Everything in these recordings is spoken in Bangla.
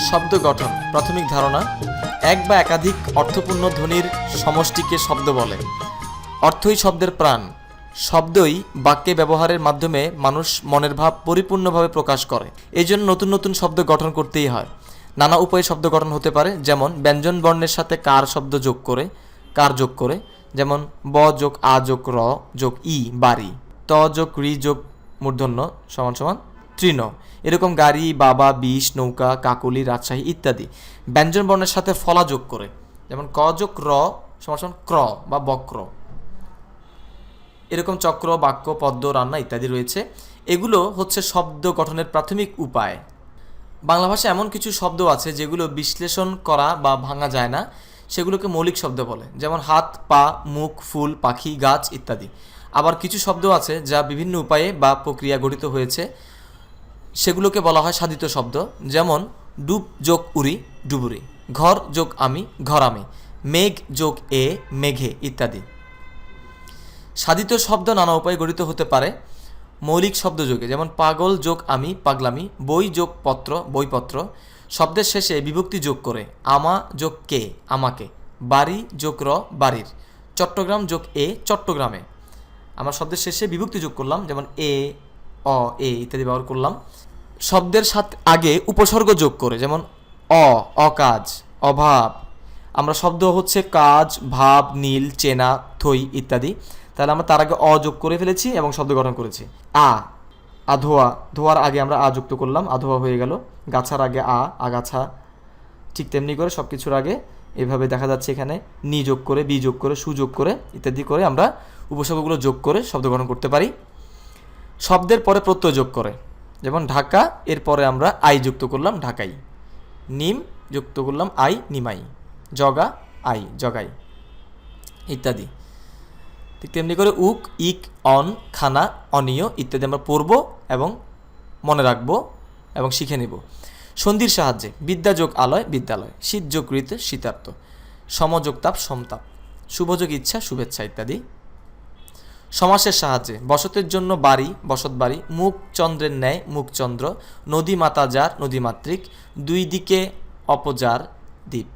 শব্দ গঠন প্রাথমিক ধারণা। এক বা একাধিক অর্থপূর্ণ ধ্বনির সমষ্টিকে শব্দ বলে। অর্থই শব্দের প্রাণ। শব্দই বাক্যে ব্যবহারের মাধ্যমে মানুষ মনের ভাব পরিপূর্ণভাবে প্রকাশ করে। এই জন্য নতুন নতুন শব্দ গঠন করতেই হয়। নানা উপায়ে শব্দ গঠন হতে পারে, যেমন ব্যঞ্জন বর্ণের সাথে কার শব্দ যোগ করে, কার যোগ করে, যেমন ব যোগ আ যোগ র যোগ ই বাড়ি, ত যোগ রি যোগ মূর্ধন্য সমান সমান তৃণ। এরকম গাড়ি, বাবা, বিষ, নৌকা, কাকলি, রাজশাহী ইত্যাদি। ব্যঞ্জন বর্ণের সাথে ফলা যোগ করে, যেমন ক যোগ র সমান সমান ক্র বা বক্র। এরকম চক্র, বাক্য, পদ্য, রান্না ইত্যাদি রয়েছে। এগুলো হচ্ছে শব্দ গঠনের প্রাথমিক উপায়। বাংলা ভাষায় এমন কিছু শব্দ আছে যেগুলো বিশ্লেষণ করা বা ভাঙা যায় না, সেগুলোকে মৌলিক শব্দ বলে, যেমন হাত, পা, মুখ, ফুল, পাখি, গাছ ইত্যাদি। আবার কিছু শব্দ আছে যা বিভিন্ন উপায়ে বা প্রক্রিয়া গঠিত হয়েছে, সেগুলোকে বলা হয় সাধিত শব্দ, যেমন ডুব যোগ উড়ি ডুবুরি, ঘর যোগ আমি ঘরামি, মেঘ যোগ এ মেঘে ইত্যাদি। সাধিত শব্দ নানা উপায়ে গঠিত হতে পারে মৌলিক শব্দ যোগে, যেমন পাগল যোগ আমি পাগলামি, বই যোগ পত্র বইপত্র। শব্দের শেষে বিভক্তি যোগ করে আমা যোগ কে আমাকে, বাড়ি যোগ র বাড়ির, চট্টগ্রাম যোগ এ চট্টগ্রামে। আমরা শব্দের শেষে বিভক্তি যোগ করলাম, যেমন এ, অ, এ ইত্যাদি ব্যবহার করলাম। শব্দের সাথে আগে উপসর্গ যোগ করে, যেমন অকাজ, অভাব। আমরা শব্দ হচ্ছে কাজ, ভাব, নীল, চেনা, থই ইত্যাদি। তাহলে আমরা তার আগে যোগ করে ফেলেছি এবং শব্দ গঠন করেছি। আধোয়া, ধোয়ার আগে আমরা যুক্ত করলাম, আধোয়া হয়ে গেল। গাছার আগে আগাছা। ঠিক তেমনি করে সব কিছুর আগে এভাবে দেখা যাচ্ছে এখানে নি যোগ করে, বি যোগ করে, সু যোগ করে ইত্যাদি করে আমরা উপসর্গগুলো যোগ করে শব্দ গঠন করতে পারি। শব্দের পরে প্রত্যয় যোগ করে, যেমন ঢাকা, এরপরে আমরা আই যুক্ত করলাম ঢাকাই, নিম যুক্ত করলাম আই নিমাই, জগা আই জগাই ইত্যাদি। ঠিক তেমনি করে উক, ইক, অন, খানা, অনিয় ইত্যাদি আমরা পড়ব এবং মনে রাখব এবং শিখে নেব। সন্ধির সাহায্যে বিদ্যা যোগ আলয় বিদ্যালয়, শীত যোগ ঋতু শীতার্থ, সমযোগ তাপ সমতাপ, শুভযোগ ইচ্ছা শুভেচ্ছা ইত্যাদি। সমাসের সাহায্যে বসতের জন্য বাড়ি বসত বাড়ি, মুখ চন্দ্রের ন্যায় মুখচন্দ্র, নদী মাতা যার নদীমাতৃক, দুই দিকে অপযার দ্বীপ,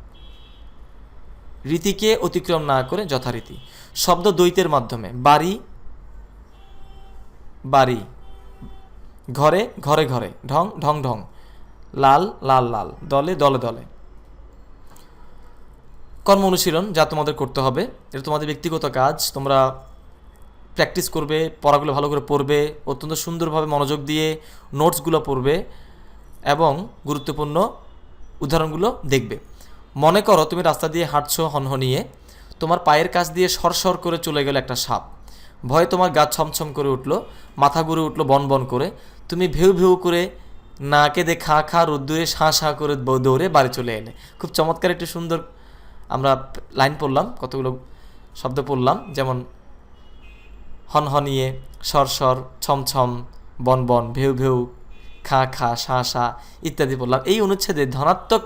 রীতিকে অতিক্রম না করে যথারীতি। শব্দ দ্বৈতের মাধ্যমে বাড়ি বাড়ি, ঘরে ঘরে ঘরে, ঢং ঢং ঢং, লাল লাল লাল, দলে দলে দলে। কর্ম অনুশীলন যা তোমাদের করতে হবে, এটা তোমাদের ব্যক্তিগত কাজ। তোমরা প্র্যাকটিস করবে, পড়াগুলো ভালো করে পড়বে, অত্যন্ত সুন্দরভাবে মনোযোগ দিয়ে নোটসগুলো পড়বে এবং গুরুত্বপূর্ণ উদাহরণগুলো দেখবে। মনে করো তুমি রাস্তা দিয়ে হাঁটছো হনহনিয়ে, তোমার পায়ের কাছ দিয়ে সরসর করে চলে গেল একটা সাপ। ভয়ে তোমার গা ছমছম করে উঠলো, মাথা ঘুরে উঠলো বন বন করে। তুমি ভেউ ভেউ করে না কেঁদে খা খা রোদ্দুরে শাঁ শাঁ করে দৌড়ে বাড়ি চলে এলে। খুব চমৎকার একটি সুন্দর আমরা লাইন পড়লাম, কতগুলো শব্দ পড়লাম, যেমন হনহনিয়ে, সরসর, ছমছম, বন বন, ভেউ ভেউ, খা খা, শাঁ শাঁ ইত্যাদি পড়লাম। এই অনুচ্ছেদে ধনাত্মক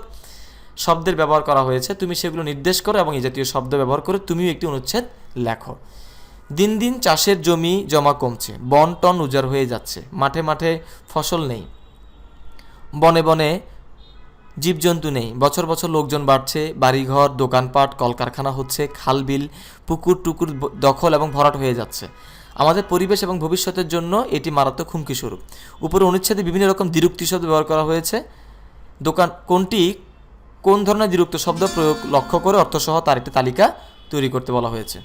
শব্দের ব্যবহার করা হয়েছে, তুমি সেগুলো নির্দেশ করো এবং এই জাতীয় শব্দ ব্যবহার করে তুমিও একটি অনুচ্ছেদ লেখো। দিন দিন চাষের জমি জমা কমছে, বন টন উজাড় হয়ে যাচ্ছে, মাঠে মাঠে ফসল নেই, বনে বনে জীবজন্তু নেই, বছর বছর লোকজন বাড়ছে, বাড়িঘর দোকানপাট কলকারখানা হচ্ছে, খাল বিল পুকুর টুকুর দখল এবং ভরাট হয়ে যাচ্ছে। আমাদের পরিবেশ এবং ভবিষ্যতের জন্য এটি মারাত্মক হুমকি স্বরূপ। উপরে অনুচ্ছেদে বিভিন্ন রকম দ্বিরুক্তি শব্দ ব্যবহার করা হয়েছে। কোন ধরনের দ্বিরুক্ত শব্দ প্রয়োগ লক্ষ্য করে অর্থসহ তার একটি তালিকা তৈরি করতে বলা হয়েছে।